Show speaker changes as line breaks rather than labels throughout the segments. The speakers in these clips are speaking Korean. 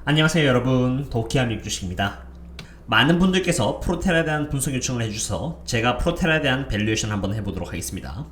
안녕하세요 여러분, 도키아 미국주식입니다. 많은 분들께서 프로테라에 대한 분석 요청을 해주셔서 제가 프로테라에 대한 밸류에이션 한번 해보도록 하겠습니다.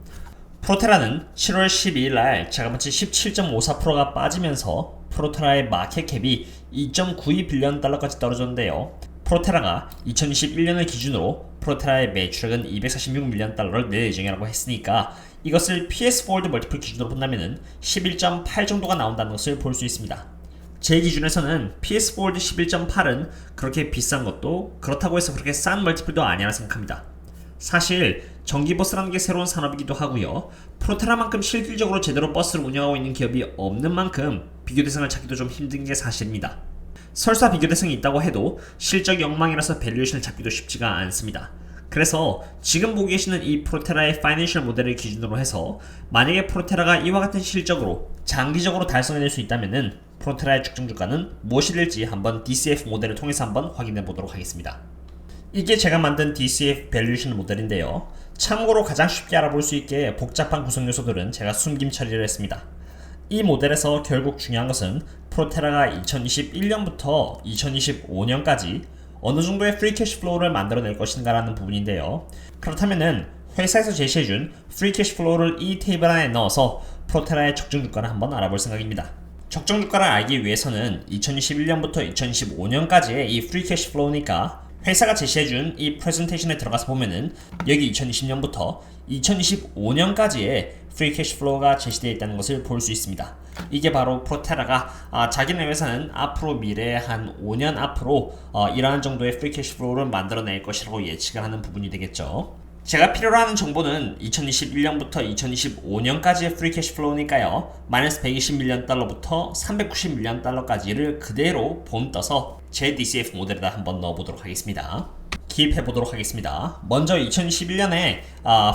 프로테라는 7월 12일 날 자그마치 17.54%가 빠지면서 프로테라의 마켓캡이 2.92빌리언 달러까지 떨어졌는데요. 프로테라가 2021년을 기준으로 프로테라의 매출액은 246밀리언 달러를 낼 예정이라고 했으니까 이것을 PS 포워드 멀티플 기준으로 본다면 11.8 정도가 나온다는 것을 볼 수 있습니다. 제 기준에서는 PS 포워드 11.8은 그렇게 비싼 것도 그렇다고 해서 그렇게 싼 멀티플도 아니라 생각합니다. 사실 전기버스라는 게 새로운 산업이기도 하고요. 프로테라만큼 실질적으로 제대로 버스를 운영하고 있는 기업이 없는 만큼 비교 대상을 찾기도 좀 힘든 게 사실입니다. 설사 비교 대상이 있다고 해도 실적 영망이라서 밸류에이션을 잡기도 쉽지가 않습니다. 그래서 지금 보고 계시는 이 프로테라의 파이낸셜 모델을 기준으로 해서 만약에 프로테라가 이와 같은 실적으로 장기적으로 달성해낼 수 있다면 프로테라의 측정 주가는 무엇이 될지 한번 DCF 모델을 통해서 한번 확인해 보도록 하겠습니다. 이게 제가 만든 DCF 밸류에이션 모델인데요. 참고로 가장 쉽게 알아볼 수 있게 복잡한 구성 요소들은 제가 숨김 처리를 했습니다. 이 모델에서 결국 중요한 것은 프로테라가 2021년부터 2025년까지 어느 정도의 프리 캐시 플로우를 만들어낼 것인가 라는 부분인데요. 그렇다면은 회사에서 제시해준 프리 캐시 플로우를 이 테이블 안에 넣어서 프로테라의 적정 주가를 한번 알아볼 생각입니다. 적정 주가를 알기 위해서는 2021년부터 2025년까지의 이 프리 캐시 플로우니까 회사가 제시해준 이 프레젠테이션에 들어가서 보면은 여기 2020년부터 2025년까지의 프리 캐시 플로우가 제시되어 있다는 것을 볼 수 있습니다. 이게 바로 프로테라가 자기네 회사는 앞으로 미래에 한 5년 앞으로 이러한 정도의 프리 캐시 플로우를 만들어낼 것이라고 예측을 하는 부분이 되겠죠. 제가 필요로 하는 정보는 2021년부터 2025년까지의 프리 캐시 플로우니까요. 마이너스 120밀리언 달러부터 390밀리언 달러까지를 그대로 본떠서 제 DCF 모델에다 한번 넣어보도록 하겠습니다. 기입해보도록 하겠습니다. 먼저 2021년에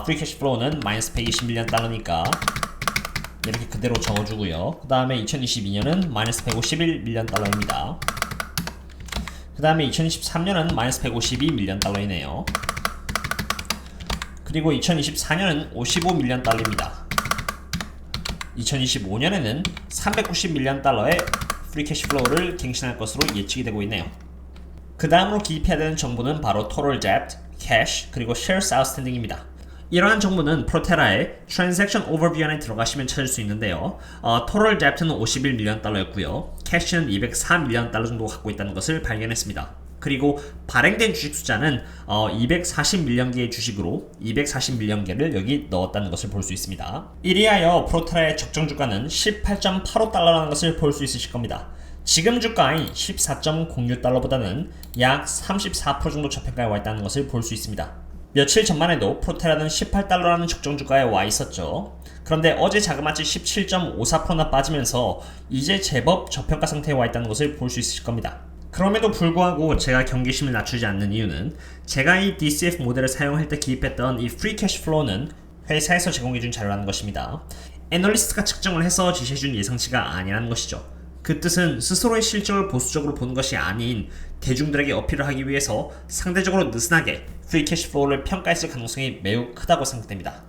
프리 캐시 플로우는 마이너스 120밀리언 달러니까 이렇게 그대로 적어주고요. 그 다음에 2022년은 마이너스 151밀리언 달러입니다. 그 다음에 2023년은 마이너스 152밀리언 달러이네요. 그리고 2024년은 55밀리언 달러입니다. 2025년에는 390밀리언 달러의 프리 캐시 플로우를 갱신할 것으로 예측이 되고 있네요. 그 다음으로 기입해야 되는 정보는 바로 Total Debt, Cash, 그리고 Shares Outstanding입니다. 이러한 정보는 프로테라의 Transaction Overview 안에 들어가시면 찾을 수 있는데요. Total Debt는 51밀리언 달러였고요. Cash는 204밀리언 달러 정도 갖고 있다는 것을 발견했습니다. 그리고 발행된 주식 숫자는 240밀리언 개의 주식으로 240밀리언 개를 여기 넣었다는 것을 볼 수 있습니다. 이리하여 프로테라의 적정 주가는 18.85달러라는 것을 볼 수 있으실 겁니다. 지금 주가인 14.06달러보다는 약 34% 정도 저평가에 와 있다는 것을 볼 수 있습니다. 며칠 전만 해도 프로테라는 18달러라는 적정 주가에 와 있었죠. 그런데 어제 자그마치 17.54%나 빠지면서 이제 제법 저평가 상태에 와 있다는 것을 볼 수 있으실 겁니다. 그럼에도 불구하고 제가 경계심을 낮추지 않는 이유는 제가 이 DCF 모델을 사용할 때 기입했던 이 프리 캐시 플로우는 회사에서 제공해준 자료라는 것입니다. 애널리스트가 측정을 해서 제시해준 예상치가 아니라는 것이죠. 그 뜻은 스스로의 실적을 보수적으로 보는 것이 아닌 대중들에게 어필을 하기 위해서 상대적으로 느슨하게 프리 캐시 플로우를 평가했을 가능성이 매우 크다고 생각됩니다.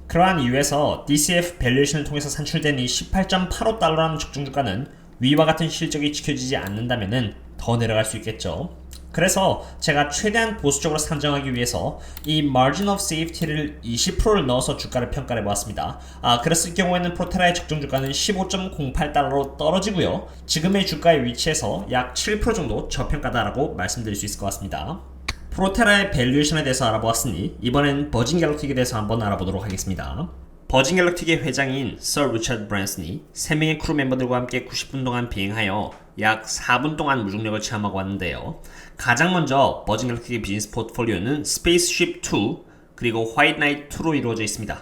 그러한 이유에서 DCF 밸류에이션을 통해서 산출된 이 18.85달러라는 적정 주가는 위와 같은 실적이 지켜지지 않는다면 더 내려갈 수 있겠죠. 그래서 제가 최대한 보수적으로 산정하기 위해서 이 Margin of Safety를 20%를 넣어서 주가를 평가해 보았습니다. 그랬을 경우에는 프로테라의 적정 주가는 15.08달러로 떨어지고요. 지금의 주가의 위치에서 약 7% 정도 저평가다라고 말씀드릴 수 있을 것 같습니다. 프로테라의 밸류에이션에 대해서 알아보았으니 이번엔 버진 갤럭틱에 대해서 한번 알아보도록 하겠습니다. 버진 갤럭틱의 회장인 서 리처드 브랜슨이 3명의 크루 멤버들과 함께 90분 동안 비행하여 약 4분 동안 무중력을 체험하고 왔는데요. 가장 먼저 버진 갤럭틱의 비즈니스 포트폴리오는 스페이스쉽 2 그리고 화이트 나이트 2로 이루어져 있습니다.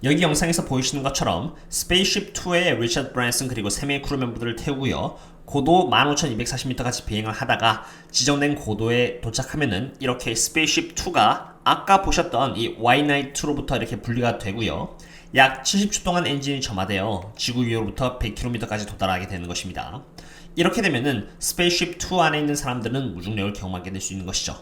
여기 영상에서 보이시는 것처럼 스페이스쉽 2에 리처드 브랜슨 그리고 3명의 크루 멤버들을 태우고요. 고도 15,240m까지 비행을 하다가 지정된 고도에 도착하면은 이렇게 스페이스쉽 2가 아까 보셨던 이 화이트 나이트 2로부터 이렇게 분리가 되고요. 약 70초 동안 엔진이 점화되어 지구 위로부터 100km까지 도달하게 되는 것입니다. 이렇게 되면은 스페이스쉽 2 안에 있는 사람들은 무중력을 경험하게 될 수 있는 것이죠.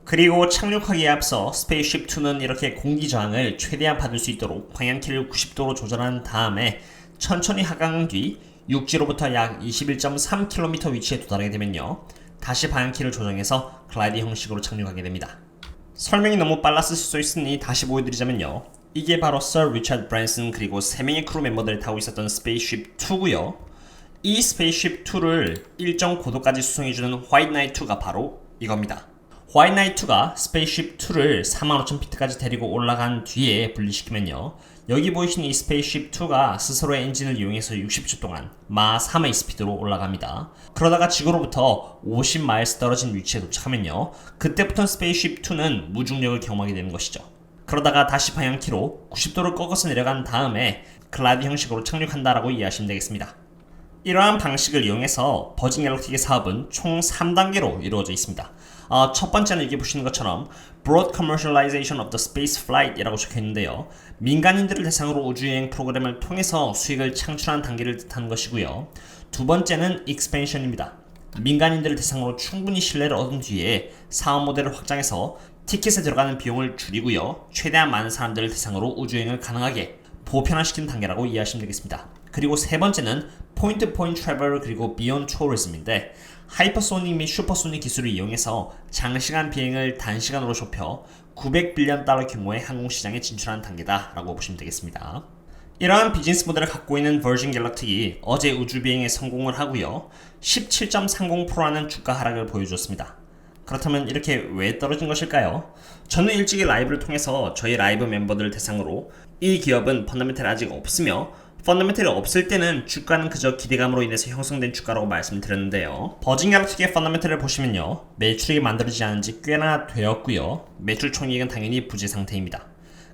그리고 착륙하기에 앞서 스페이스쉽 2는 이렇게 공기 저항을 최대한 받을 수 있도록 방향키를 90도로 조절한 다음에 천천히 하강한 뒤 육지로부터 약 21.3km 위치에 도달하게 되면요, 다시 방향키를 조정해서 글라이드 형식으로 착륙하게 됩니다. 설명이 너무 빨랐을 수 있으니 다시 보여드리자면요, 이게 바로 서 리처드 브랜슨 그리고 3명의 크루 멤버들을 타고 있었던 스페이스쉽 2고요. 이 스페이스쉽 2를 일정 고도까지 수송해주는 화이트 나이트 2가 바로 이겁니다. 화이트 나이트 2가 스페이스쉽 2를 45,000피트까지 데리고 올라간 뒤에 분리시키면요, 여기 보이시는 이 스페이스쉽 2가 스스로의 엔진을 이용해서 60초 동안 마 3의 스피드로 올라갑니다. 그러다가 지구로부터 50마일스 떨어진 위치에 도착하면요, 그때부터 스페이스쉽 2는 무중력을 경험하게 되는 것이죠. 그러다가 다시 방향키로 90도를 꺾어서 내려간 다음에 글라이드 형식으로 착륙한다라고 이해하시면 되겠습니다. 이러한 방식을 이용해서 버진 갤럭틱의 사업은 총 3단계로 이루어져 있습니다. 첫 번째는 여기 보시는 것처럼 Broad Commercialization of the Space Flight 이라고 적혀 있는데요, 민간인들을 대상으로 우주여행 프로그램을 통해서 수익을 창출하는 단계를 뜻하는 것이고요. 두 번째는 Expansion입니다. 민간인들을 대상으로 충분히 신뢰를 얻은 뒤에 사업 모델을 확장해서 티켓에 들어가는 비용을 줄이고요, 최대한 많은 사람들을 대상으로 우주여행을 가능하게 보편화시키는 단계라고 이해하시면 되겠습니다. 그리고 세 번째는 포인트 투 포인트 트래블 그리고 비욘드 투어리즘인데, 하이퍼소닉 및 슈퍼소닉 기술을 이용해서 장시간 비행을 단시간으로 좁혀 900빌리언 달러 규모의 항공시장에 진출하는 단계다라고 보시면 되겠습니다. 이러한 비즈니스 모델을 갖고 있는 버진 갤럭틱이 어제 우주비행에 성공을 하고요, 17.30%라는 주가 하락을 보여주었습니다. 그렇다면 이렇게 왜 떨어진 것일까요? 저는 일찍이 라이브를 통해서 저희 라이브 멤버들을 대상으로 이 기업은 펀더멘털이 아직 없으며 펀더멘털이 없을 때는 주가는 그저 기대감으로 인해서 형성된 주가라고 말씀을 드렸는데요, 버진 갤럭틱의 펀더멘털을 보시면요, 매출이 만들어지지 않은 지 꽤나 되었고요, 매출 총이익은 당연히 부재 상태입니다.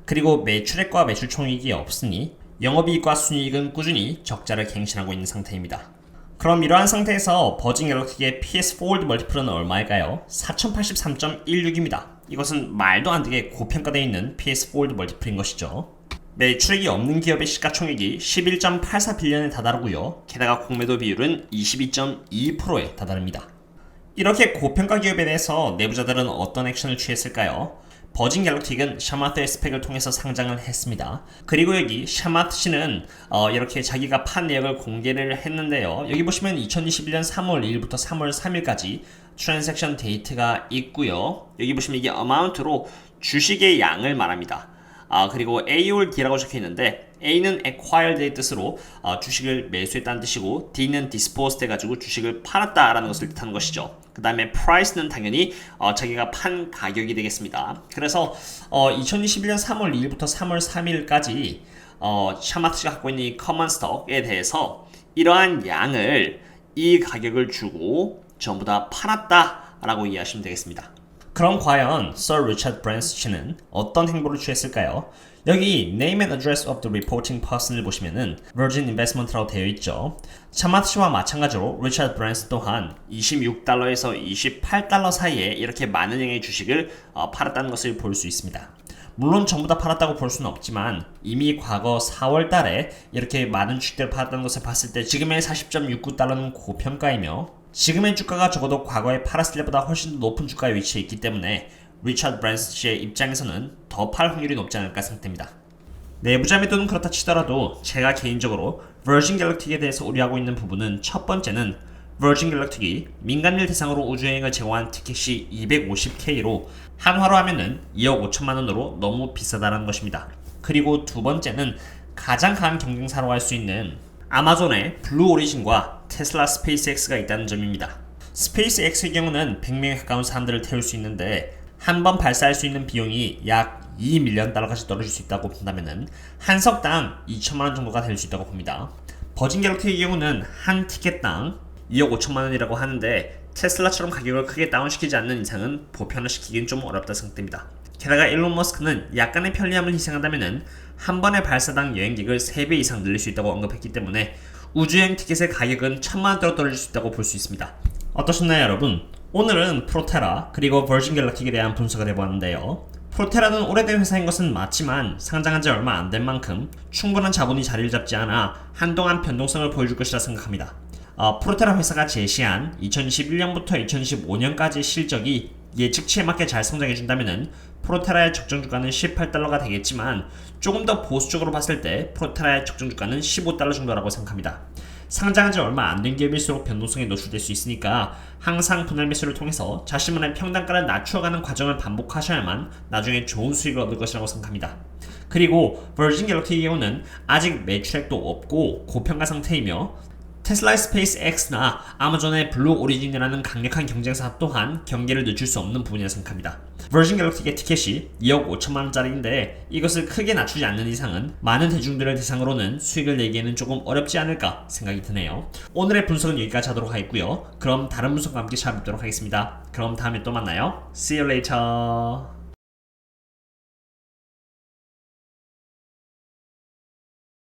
그리고 매출액과 매출 총이익이 없으니 영업이익과 순이익은 꾸준히 적자를 갱신하고 있는 상태입니다. 그럼 이러한 상태에서 버진 갤럭틱의 PS 포워드 멀티플은 얼마일까요? 4083.16입니다. 이것은 말도 안 되게 고평가되어 있는 PS 포워드 멀티플인 것이죠. 매출액이 없는 기업의 시가총액이 11.84빌리언에 다다르고요, 게다가 공매도 비율은 22.2%에 다다릅니다. 이렇게 고평가 기업에 대해서 내부자들은 어떤 액션을 취했을까요? 버진 갤럭틱은 샤마트의 스펙을 통해서 상장을 했습니다. 그리고 여기 샤마트 씨는 이렇게 자기가 판 내역을 공개를 했는데요, 여기 보시면 2021년 3월 2일부터 3월 3일까지 트랜잭션 데이트가 있고요, 여기 보시면 이게 어마운트로 주식의 양을 말합니다. 그리고 AOLD라고 적혀 있는데, A는 acquired의 뜻으로 주식을 매수했다는 뜻이고, D는 disposed 해가지고 주식을 팔았다라는 것을 뜻하는 것이죠. 그 다음에 price는 당연히 자기가 판 가격이 되겠습니다. 그래서 2021년 3월 2일부터 3월 3일까지 샤마트가 갖고 있는 이 커먼 스톡에 대해서 이러한 양을 이 가격을 주고 전부 다 팔았다라고 이해하시면 되겠습니다. 그럼 과연 서 리처드 브랜슨 씨는 어떤 행보를 취했을까요? 여기 Name and Address of the Reporting Person을 보시면은 Virgin Investment라고 되어 있죠. 샤마트 씨와 마찬가지로 리처드 브랜슨 또한 26달러에서 28달러 사이에 이렇게 많은 양의 주식을 팔았다는 것을 볼 수 있습니다. 물론 전부 다 팔았다고 볼 수는 없지만 이미 과거 4월 달에 이렇게 많은 주식들을 팔았다는 것을 봤을 때 지금의 40.69달러는 고평가이며, 지금의 주가가 적어도 과거에 팔았을 때보다 훨씬 더 높은 주가에 위치해 있기 때문에 리처드 브랜슨 씨의 입장에서는 더 팔 확률이 높지 않을까 생각됩니다. 내부자 매도는 그렇다 치더라도 제가 개인적으로 버진 갤럭틱에 대해서 우려하고 있는 부분은, 첫 번째는 버진 갤럭틱이 민간인을 대상으로 우주여행을 제공한 티켓이 250K로 한화로 하면은 2억 5천만 원으로 너무 비싸다는 것입니다. 그리고 두 번째는 가장 강한 경쟁사로 할 수 있는 아마존의 블루 오리진과 테슬라 스페이스X가 있다는 점입니다. 스페이스X의 경우는 100명에 가까운 사람들을 태울 수 있는데 한 번 발사할 수 있는 비용이 약 2밀리언 달러까지 떨어질 수 있다고 본다면 한 석당 2천만 원 정도가 될 수 있다고 봅니다. 버진 갤럭틱의 경우는 한 티켓당 2억 5천만 원이라고 하는데 테슬라처럼 가격을 크게 다운시키지 않는 이상은 보편화시키기는 좀 어렵다 생각됩니다. 게다가 일론 머스크는 약간의 편리함을 희생한다면 한 번의 발사당 여행객을 3배 이상 늘릴 수 있다고 언급했기 때문에 우주여행 티켓의 가격은 1000만원대로 떨어질 수 있다고 볼 수 있습니다. 어떠셨나요 여러분? 오늘은 프로테라 그리고 버진 갤럭틱에 대한 분석을 해보았는데요. 프로테라는 오래된 회사인 것은 맞지만 상장한 지 얼마 안 된 만큼 충분한 자본이 자리를 잡지 않아 한동안 변동성을 보여줄 것이라 생각합니다. 프로테라 회사가 제시한 2021년부터 2025년까지 실적이 예측치에 맞게 잘 성장해준다면 프로테라의 적정 주가는 18달러가 되겠지만 조금 더 보수적으로 봤을 때 프로테라의 적정 주가는 15달러 정도라고 생각합니다. 상장한 지 얼마 안 된 기업일수록 변동성에 노출될 수 있으니까 항상 분할 매수를 통해서 자신만의 평단가를 낮추어가는 과정을 반복하셔야만 나중에 좋은 수익을 얻을 것이라고 생각합니다. 그리고 버진 갤럭시의 경우는 아직 매출액도 없고 고평가 상태이며 테슬라의 스페이스 X나 아마존의 블루 오리진이라는 강력한 경쟁사 또한 경계를 늦출 수 없는 부분이라 생각합니다. 버진 갤럭시의 티켓이 2억 5천만원짜리인데 이것을 크게 낮추지 않는 이상은 많은 대중들을 대상으로는 수익을 내기에는 조금 어렵지 않을까 생각이 드네요. 오늘의 분석은 여기까지 하도록 하겠고요. 그럼 다른 분석과 함께 찾아뵙도록 하겠습니다. 그럼 다음에 또 만나요. See you later.